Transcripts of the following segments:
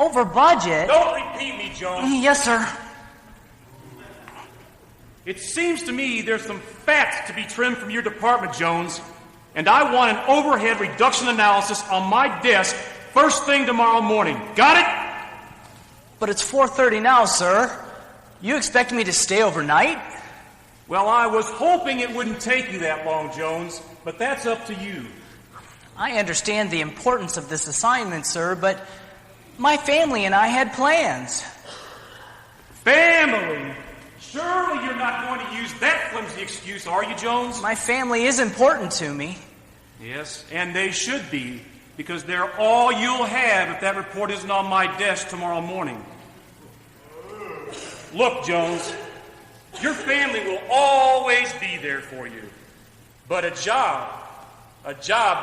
over budget. Don't repeat me, Jones. Yes, sir. It seems to me there's some fat to be trimmed from your department, Jones. And I want an overhead reduction analysis on my desk first thing tomorrow morning. Got it? But it's 4:30 now, sir. You expect me to stay overnight? Well, I was hoping it wouldn't take you that long, Jones, but that's up to you. I understand the importance of this assignment, sir, but my family and I had plans. Family? Surely you're not going to use that flimsy excuse, are you, Jones? My family is important to me. Yes, and they should be, because they're all you'll have if that report isn't on my desk tomorrow morning. Look, Jones, your family will always be there for you. But a job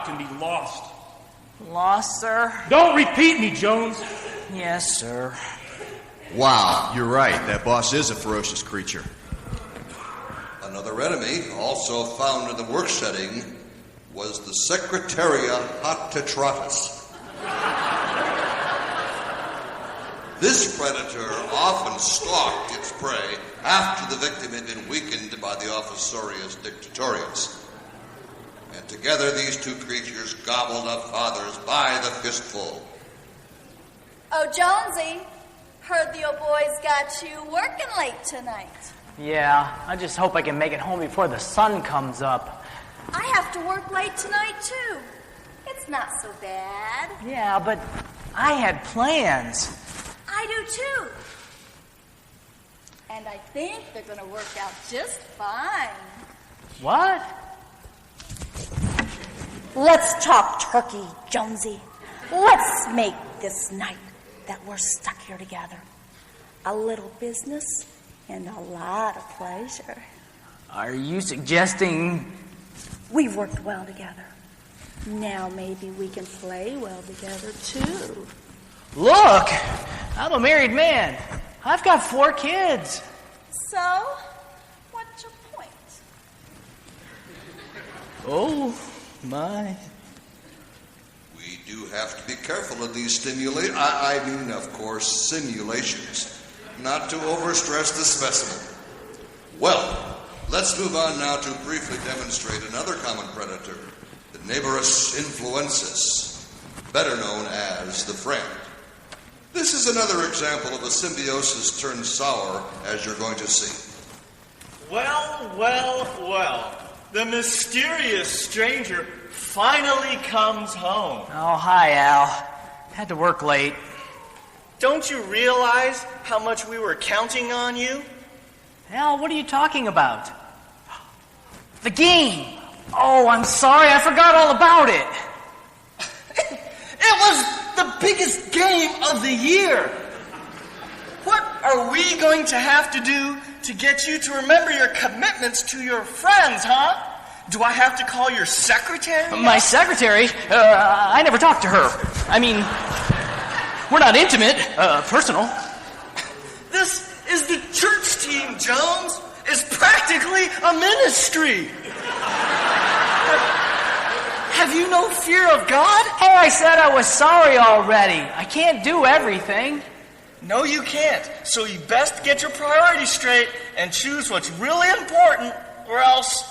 can be lost. Lost, sir? Don't repeat me, Jones. Yes, sir. Wow, you're right. That boss is a ferocious creature. Another enemy, also found in the work setting, was the Secretaria Hottetratus. This predator often stalked its prey after the victim had been weakened by the Ophisorius dictatorius. And together these two creatures gobbled up fathers by the fistful. Oh, Jonesy, heard the old boys got you working late tonight. Yeah, I just hope I can make it home before the sun comes up. I have to work late tonight, too. It's not so bad. Yeah, but I had plans. I do, too. And I think they're going to work out just fine. What? Let's talk turkey, Jonesy. Let's make this night that we're stuck here together a little business and a lot of pleasure. Are you suggesting... We've worked well together. Now maybe we can play well together, too. Look, I'm a married man. I've got 4 kids. So, what's your point? Oh, my. We do have to be careful of these I mean, of course, simulations, not to overstress the specimen. Well, let's move on now to briefly demonstrate another common predator, the Neighborus influensis, better known as the friend. This is another example of a symbiosis turned sour, as you're going to see. Well, well, well. The mysterious stranger finally comes home. Oh, hi, Al. Had to work late. Don't you realize how much we were counting on you? Al, what are you talking about? The game. Oh, I'm sorry. I forgot all about it. It was the biggest game of the year. What are we going to have to do to get you to remember your commitments to your friends, huh? Do I have to call your secretary? My secretary? I never talked to her. I mean, we're not intimate, personal. This is the church team, Jones. It's practically a ministry. Have you no fear of God? Oh, I said I was sorry already. I can't do everything. No, you can't. So you best get your priorities straight and choose what's really important, or else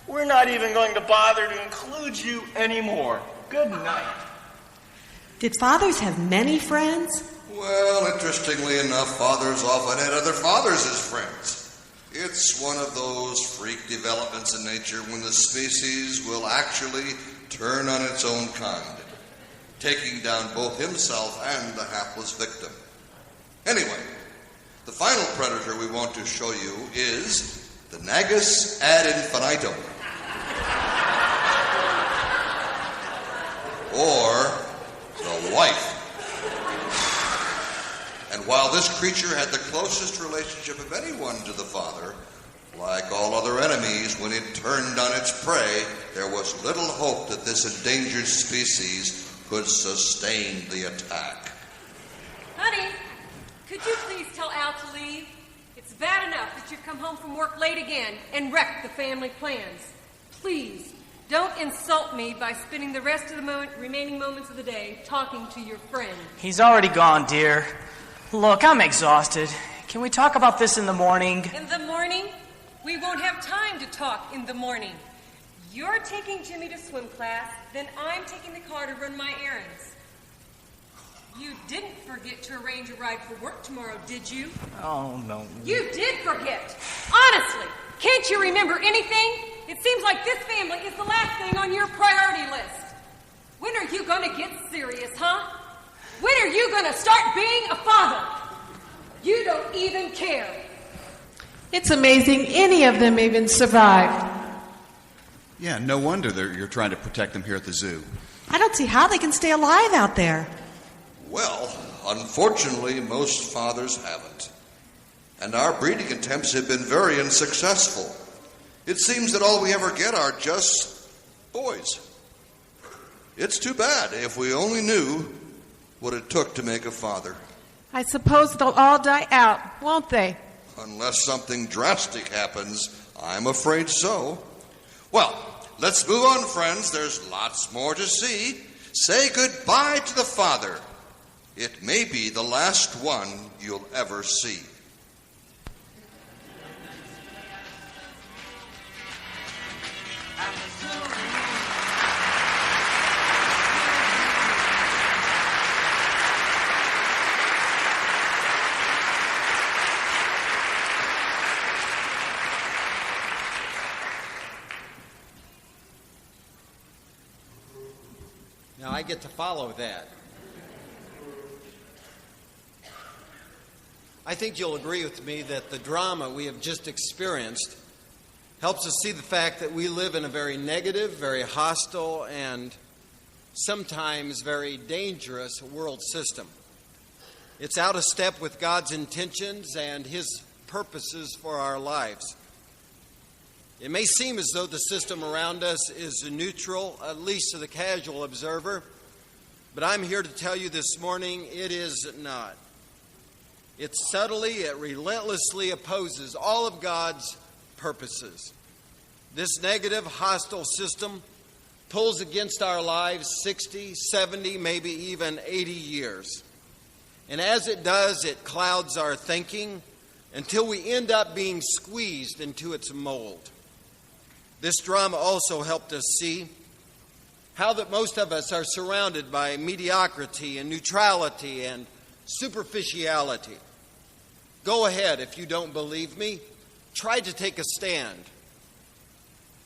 we're not even going to bother to include you anymore. Good night. Did fathers have many friends? Well, interestingly enough, fathers often had other fathers as friends. It's one of those freak developments in nature when the species will actually turn on its own kind, taking down both himself and the hapless victim. Anyway, the final predator we want to show you is the Nagus ad infinitum, or the wife. And while this creature had the closest relationship of anyone to the father, like all other enemies, when it turned on its prey, there was little hope that this endangered species could sustain the attack. Honey, could you please tell Al to leave? It's bad enough that you come home from work late again and wreck the family plans. Please, Don't insult me by spending the rest of the remaining moments of the day talking to your friend. He's already gone, dear. Look, I'm exhausted. Can we talk about this in the morning? In the morning? We won't have time to talk in the morning. You're taking Jimmy to swim class, then I'm taking the car to run my errands. You didn't forget to arrange a ride for work tomorrow, did you? Oh, no. You did forget. Honestly, can't you remember anything? It seems like this family is the last thing on your priority list. When are you going to get serious, huh? When are you going to start being a father? You don't even care. It's amazing any of them even survived. Yeah, no wonder you're trying to protect them here at the zoo. I don't see how they can stay alive out there. Well, unfortunately, most fathers haven't. And our breeding attempts have been very unsuccessful. It seems that all we ever get are just boys. It's too bad. If we only knew what it took to make a father. I suppose they'll all die out, won't they? Unless something drastic happens, I'm afraid so. Well, let's move on, friends. There's lots more to see. Say goodbye to the father. It may be the last one you'll ever see. Now I get to follow that. I think you'll agree with me that the drama we have just experienced helps us see the fact that we live in a very negative, very hostile, and sometimes very dangerous world system. It's out of step with God's intentions and His purposes for our lives. It may seem as though the system around us is neutral, at least to the casual observer, but I'm here to tell you this morning it is not. It subtly, it relentlessly opposes all of God's purposes. This negative, hostile system pulls against our lives 60, 70, maybe even 80 years. And as it does, it clouds our thinking until we end up being squeezed into its mold. This drama also helped us see how that most of us are surrounded by mediocrity and neutrality and superficiality. Go ahead, if you don't believe me, try to take a stand.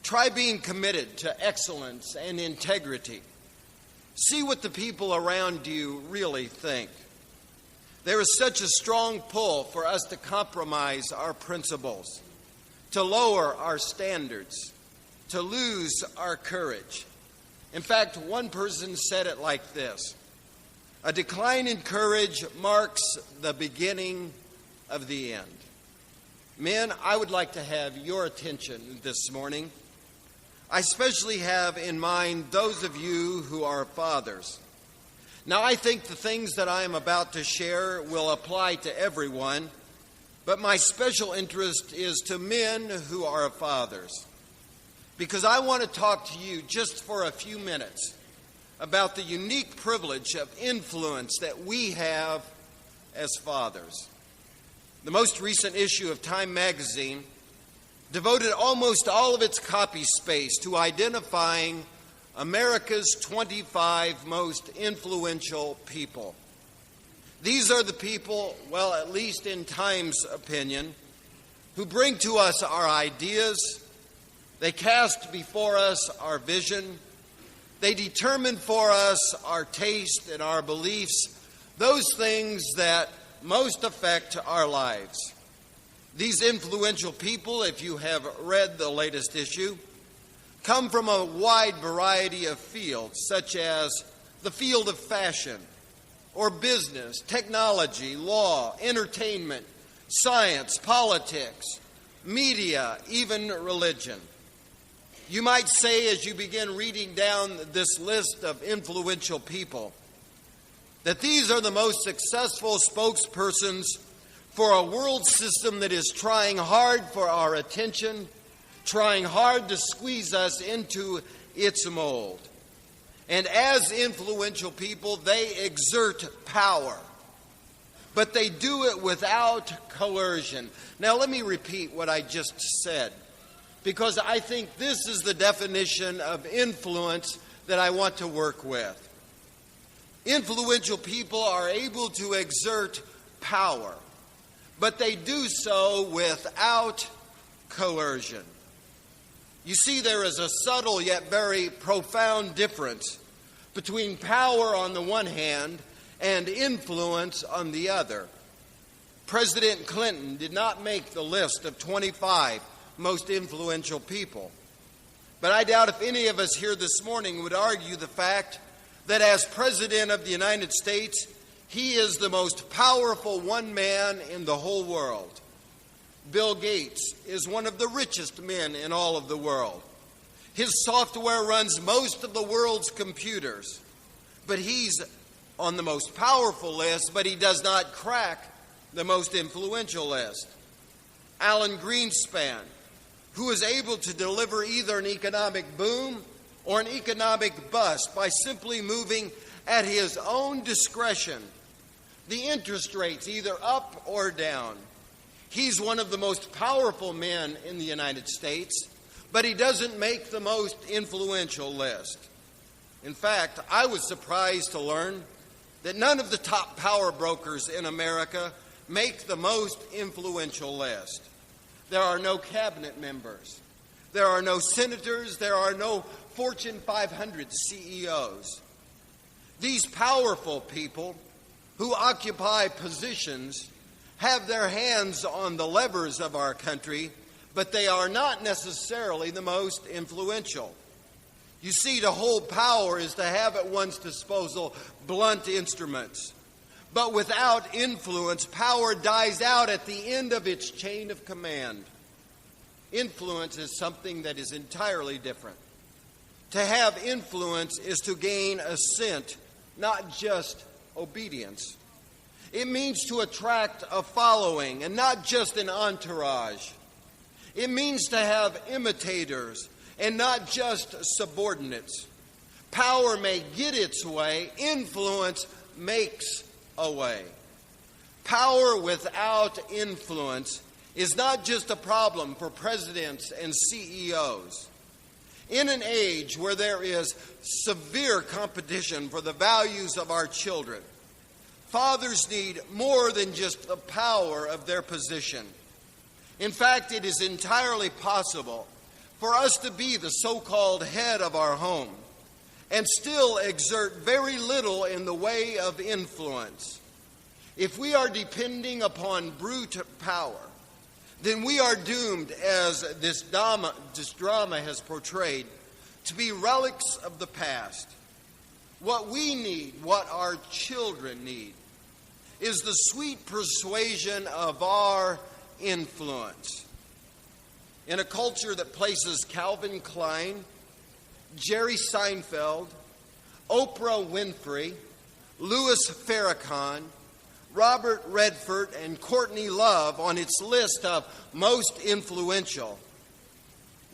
Try being committed to excellence and integrity. See what the people around you really think. There is such a strong pull for us to compromise our principles, to lower our standards, to lose our courage. In fact, one person said it like this: a decline in courage marks the beginning of the end. Men, I would like to have your attention this morning. I especially have in mind those of you who are fathers. Now, I think the things that I am about to share will apply to everyone, but my special interest is to men who are fathers. Because I want to talk to you just for a few minutes about the unique privilege of influence that we have as fathers. The most recent issue of Time magazine devoted almost all of its copy space to identifying America's 25 most influential people. These are the people, well, at least in Time's opinion, who bring to us our ideas. They cast before us our vision. They determine for us our taste and our beliefs, those things that most affect our lives. These influential people, if you have read the latest issue, come from a wide variety of fields, such as the field of fashion, or business, technology, law, entertainment, science, politics, media, even religion. You might say, as you begin reading down this list of influential people, that these are the most successful spokespersons for a world system that is trying hard for our attention, trying hard to squeeze us into its mold. And as influential people, they exert power. But they do it without coercion. Now let me repeat what I just said, because I think this is the definition of influence that I want to work with. Influential people are able to exert power, but they do so without coercion. You see, there is a subtle yet very profound difference between power on the one hand and influence on the other. President Clinton did not make the list of 25 most influential people. But I doubt if any of us here this morning would argue the fact that as President of the United States, he is the most powerful one man in the whole world. Bill Gates is one of the richest men in all of the world. His software runs most of the world's computers, but he's on the most powerful list, but he does not crack the most influential list. Alan Greenspan, who is able to deliver either an economic boom or an economic bust by simply moving at his own discretion the interest rates either up or down. He's one of the most powerful men in the United States, but he doesn't make the most influential list. In fact, I was surprised to learn that none of the top power brokers in America make the most influential list. There are no cabinet members. There are no senators. There are no Fortune 500 CEOs. These powerful people who occupy positions have their hands on the levers of our country, but they are not necessarily the most influential. You see, to hold power is to have at one's disposal blunt instruments. But without influence, power dies out at the end of its chain of command. Influence is something that is entirely different. To have influence is to gain assent, not just obedience. It means to attract a following and not just an entourage. It means to have imitators and not just subordinates. Power may get its way, influence makes a way. Power without influence is not just a problem for presidents and CEOs. In an age where there is severe competition for the values of our children, fathers need more than just the power of their position. In fact, it is entirely possible for us to be the so-called head of our home and still exert very little in the way of influence. If we are depending upon brute power, then we are doomed, as this drama has portrayed, to be relics of the past. What we need, what our children need, is the sweet persuasion of our influence. In a culture that places Calvin Klein, Jerry Seinfeld, Oprah Winfrey, Louis Farrakhan, Robert Redford, and Courtney Love on its list of most influential,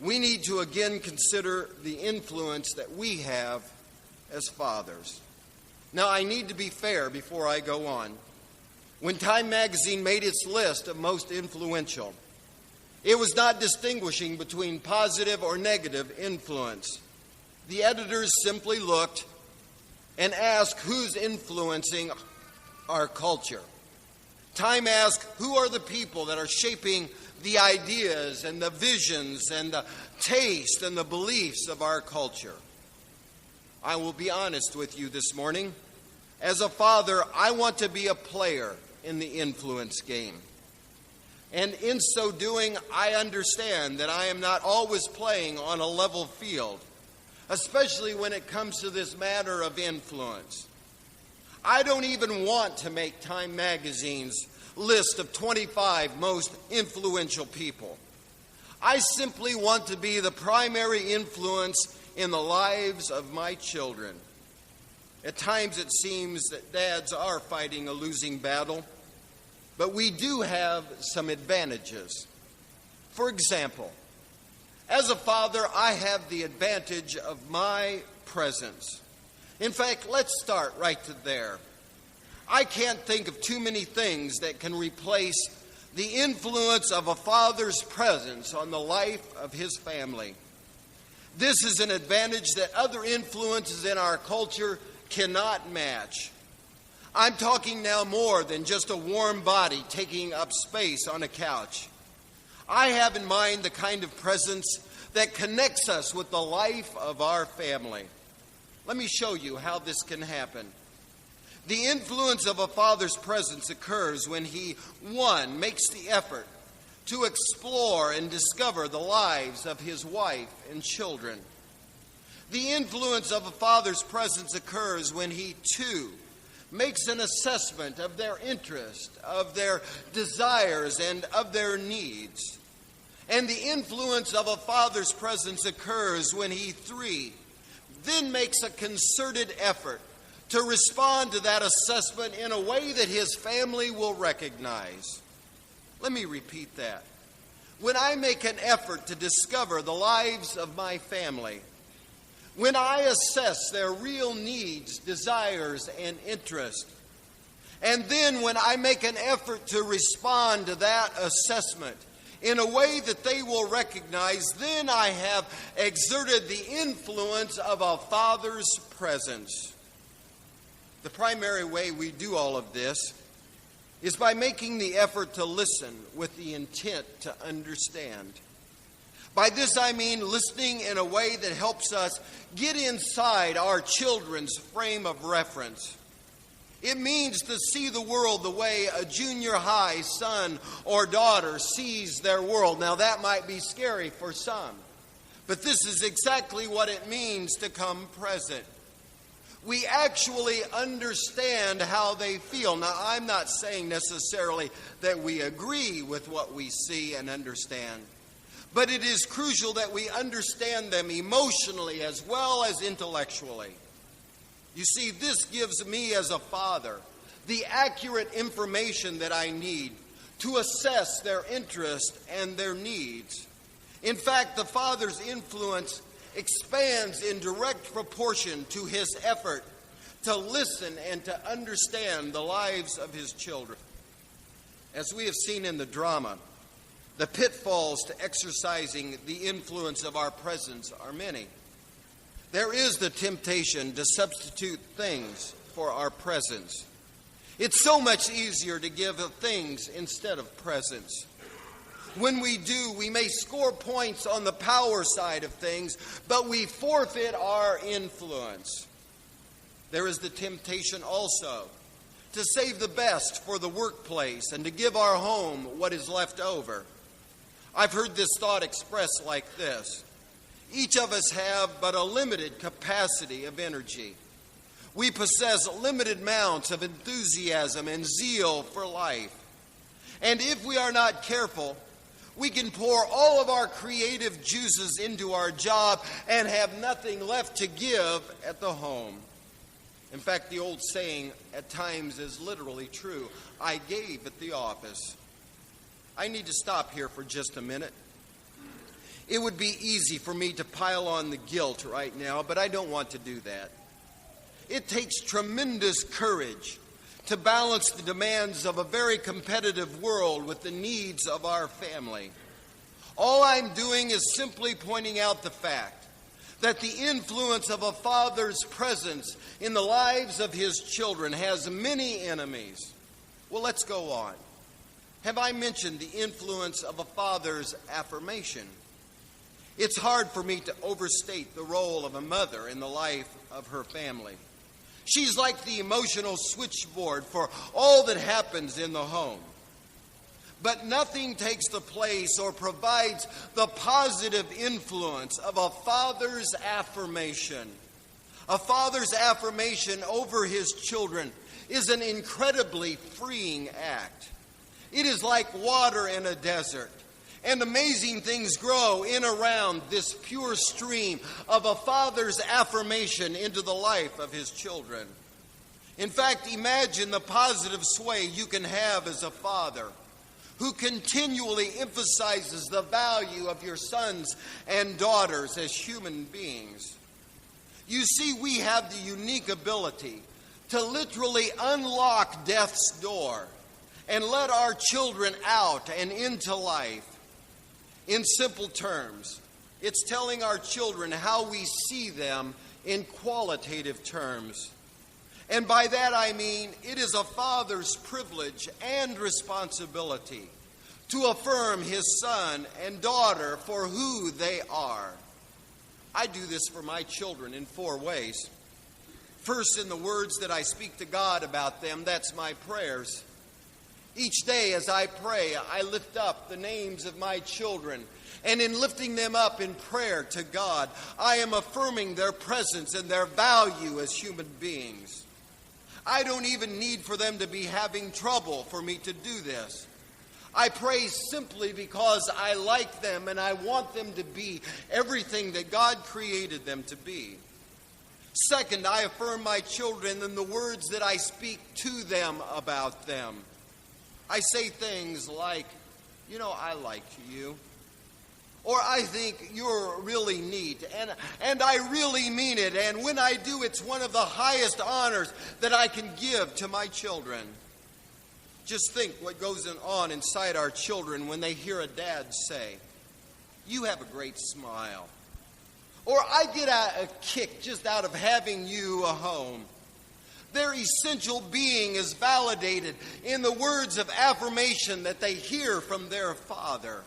we need to again consider the influence that we have as fathers. Now, I need to be fair before I go on. When Time magazine made its list of most influential, it was not distinguishing between positive or negative influence. The editors simply looked and asked who's influencing our culture. Time asked, who are the people that are shaping the ideas and the visions and the taste and the beliefs of our culture? I will be honest with you this morning. As a father, I want to be a player in the influence game. And in so doing, I understand that I am not always playing on a level field, especially when it comes to this matter of influence. I don't even want to make Time magazine's list of 25 most influential people. I simply want to be the primary influence in the lives of my children. At times it seems that dads are fighting a losing battle, but we do have some advantages. For example, As a father, I have the advantage of my presence. In fact, let's start right there. I can't think of too many things that can replace the influence of a father's presence on the life of his family. This is an advantage that other influences in our culture cannot match. I'm talking now more than just a warm body taking up space on a couch. I have in mind the kind of presence that connects us with the life of our family. Let me show you how this can happen. The influence of a father's presence occurs when he, one, makes the effort to explore and discover the lives of his wife and children. The influence of a father's presence occurs when he, two, makes an assessment of their interest, of their desires, and of their needs. And the influence of a father's presence occurs when he, three, then makes a concerted effort to respond to that assessment in a way that his family will recognize. Let me repeat that. When I make an effort to discover the lives of my family, when I assess their real needs, desires, and interests, and then when I make an effort to respond to that assessment in a way that they will recognize, then I have exerted the influence of a father's presence. The primary way we do all of this is by making the effort to listen with the intent to understand. By this I mean listening in a way that helps us get inside our children's frame of reference. It means to see the world the way a junior high son or daughter sees their world. Now that might be scary for some, but this is exactly what it means to come present. We actually understand how they feel. Now, I'm not saying necessarily that we agree with what we see and understand, but it is crucial that we understand them emotionally as well as intellectually. You see, this gives me as a father the accurate information that I need to assess their interest and their needs. In fact, the father's influence expands in direct proportion to his effort to listen and to understand the lives of his children. As we have seen in the drama, the pitfalls to exercising the influence of our presence are many. There is the temptation to substitute things for our presence. It's so much easier to give things instead of presence. When we do, we may score points on the power side of things, but we forfeit our influence. There is the temptation also to save the best for the workplace and to give our home what is left over. I've heard this thought expressed like this: each of us have but a limited capacity of energy. We possess limited amounts of enthusiasm and zeal for life. And if we are not careful, we can pour all of our creative juices into our job and have nothing left to give at the home. In fact, the old saying at times is literally true: I gave at the office. I need to stop here for just a minute. It would be easy for me to pile on the guilt right now, but I don't want to do that. It takes tremendous courage to balance the demands of a very competitive world with the needs of our family. All I'm doing is simply pointing out the fact that the influence of a father's presence in the lives of his children has many enemies. Well, let's go on. Have I mentioned the influence of a father's affirmation? It's hard for me to overstate the role of a mother in the life of her family. She's like the emotional switchboard for all that happens in the home. But nothing takes the place or provides the positive influence of a father's affirmation. A father's affirmation over his children is an incredibly freeing act. It is like water in a desert, and amazing things grow in around this pure stream of a father's affirmation into the life of his children. In fact, imagine the positive sway you can have as a father who continually emphasizes the value of your sons and daughters as human beings. You see, we have the unique ability to literally unlock death's door and let our children out and into life. In simple terms, it's telling our children how we see them in qualitative terms. And by that I mean it is a father's privilege and responsibility to affirm his son and daughter for who they are. I do this for my children in 4 ways. First, in the words that I speak to God about them, that's my prayers. Each day as I pray, I lift up the names of my children. And in lifting them up in prayer to God, I am affirming their presence and their value as human beings. I don't even need for them to be having trouble for me to do this. I pray simply because I like them and I want them to be everything that God created them to be. Second, I affirm my children in the words that I speak to them about them. I say things like, I like you. Or I think you're really neat, and I really mean it, and when I do, it's one of the highest honors that I can give to my children. Just think what goes on inside our children when they hear a dad say, "You have a great smile." Or I get a kick just out of having you a home. Their essential being is validated in the words of affirmation that they hear from their father.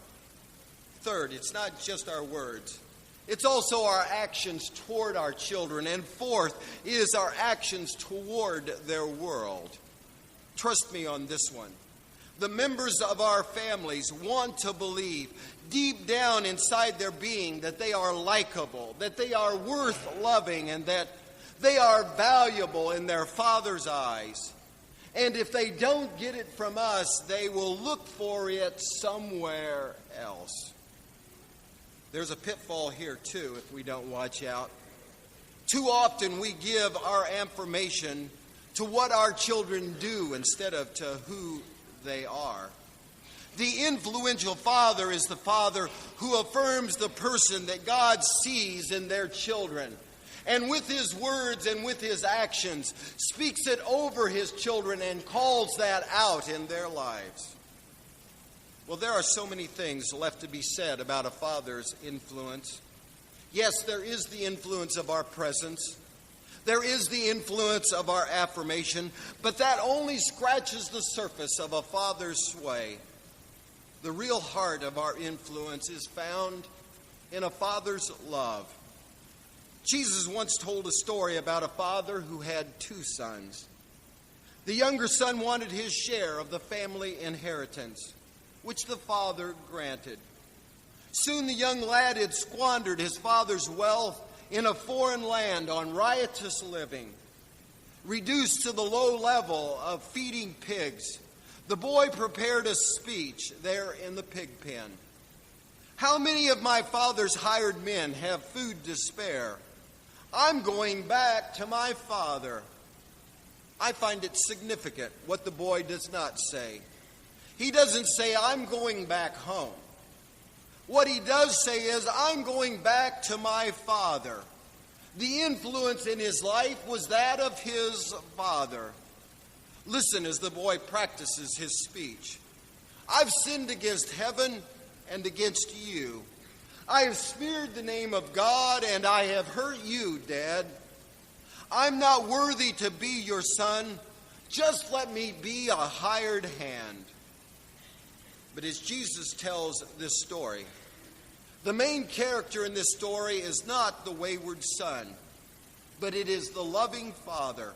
Third, it's not just our words. It's also our actions toward our children. And fourth is our actions toward their world. Trust me on this one. The members of our families want to believe deep down inside their being that they are likable, that they are worth loving, and that they are valuable in their Father's eyes. And if they don't get it from us, they will look for it somewhere else. There's a pitfall here, too, if we don't watch out. Too often we give our affirmation to what our children do instead of to who they are. The influential father is the father who affirms the person that God sees in their children, and with his words and with his actions speaks it over his children and calls that out in their lives. Well, there are so many things left to be said about a father's influence. Yes, there is the influence of our presence. There is the influence of our affirmation, but that only scratches the surface of a father's sway. The real heart of our influence is found in a father's love. Jesus once told a story about a father who had 2 sons. The younger son wanted his share of the family inheritance, which the father granted. Soon the young lad had squandered his father's wealth in a foreign land on riotous living. Reduced to the low level of feeding pigs, the boy prepared a speech there in the pig pen. "How many of my father's hired men have food to spare? I'm going back to my father." I find it significant what the boy does not say. He doesn't say, "I'm going back home." What he does say is, "I'm going back to my father." The influence in his life was that of his father. Listen as the boy practices his speech. "I've sinned against heaven and against you. I have smeared the name of God and I have hurt you, Dad. I'm not worthy to be your son. Just let me be a hired hand." But as Jesus tells this story, the main character in this story is not the wayward son, but it is the loving father.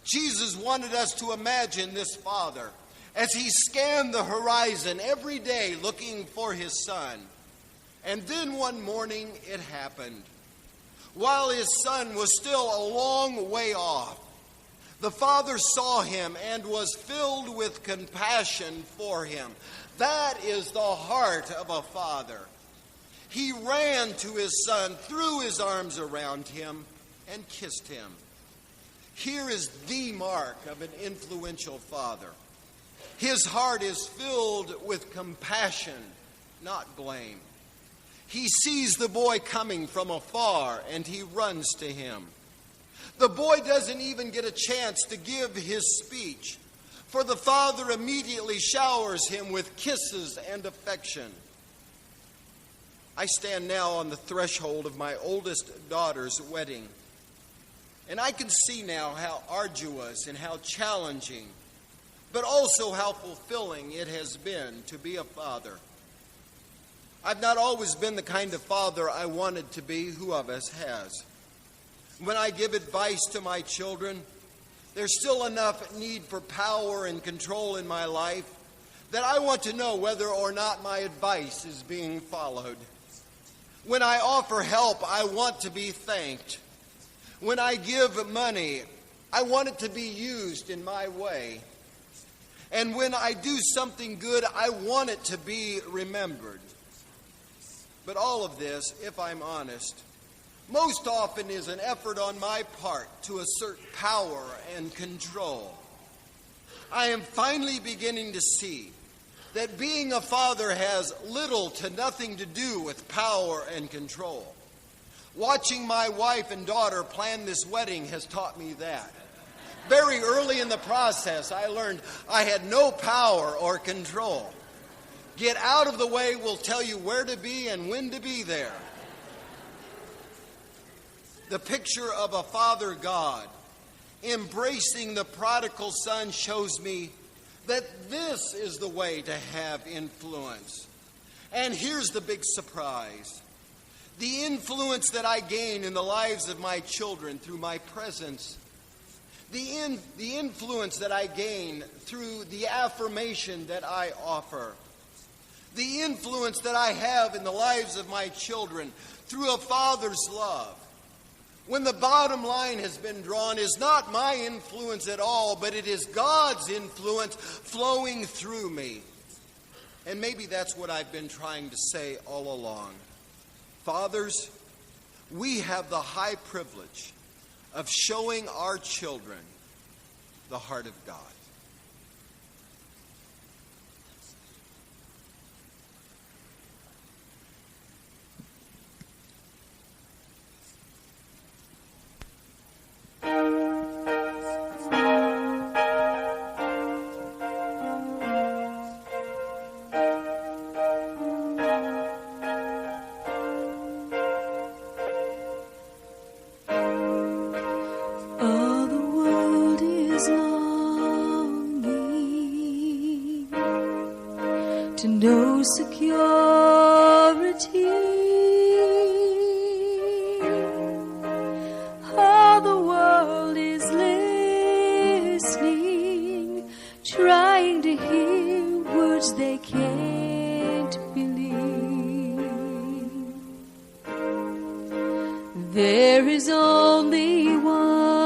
Jesus wanted us to imagine this father as he scanned the horizon every day looking for his son. And then one morning it happened. While his son was still a long way off, the father saw him and was filled with compassion for him. That is the heart of a father. He ran to his son, threw his arms around him, and kissed him. Here is the mark of an influential father. His heart is filled with compassion, not blame. He sees the boy coming from afar, and he runs to him. The boy doesn't even get a chance to give his speech, for the father immediately showers him with kisses and affection. I stand now on the threshold of my oldest daughter's wedding, and I can see now how arduous and how challenging, but also how fulfilling it has been to be a father. I've not always been the kind of father I wanted to be. Who of us has? When I give advice to my children, there's still enough need for power and control in my life that I want to know whether or not my advice is being followed. When I offer help, I want to be thanked. When I give money, I want it to be used in my way. And when I do something good, I want it to be remembered. But all of this, if I'm honest, most often is an effort on my part to assert power and control. I am finally beginning to see that being a father has little to nothing to do with power and control. Watching my wife and daughter plan this wedding has taught me that. Very early in the process, I learned I had no power or control. Get out of the way will tell you where to be and when to be there. The picture of a Father God embracing the prodigal son shows me that this is the way to have influence. And here's the big surprise. The influence that I gain in the lives of my children through my presence, the influence that I gain through the affirmation that I offer, the influence that I have in the lives of my children through a father's love, when the bottom line has been drawn, is not my influence at all, but it is God's influence flowing through me. And maybe that's what I've been trying to say all along. Fathers, we have the high privilege of showing our children the heart of God. No security. All the world is listening, trying to hear words they can't believe. There is only one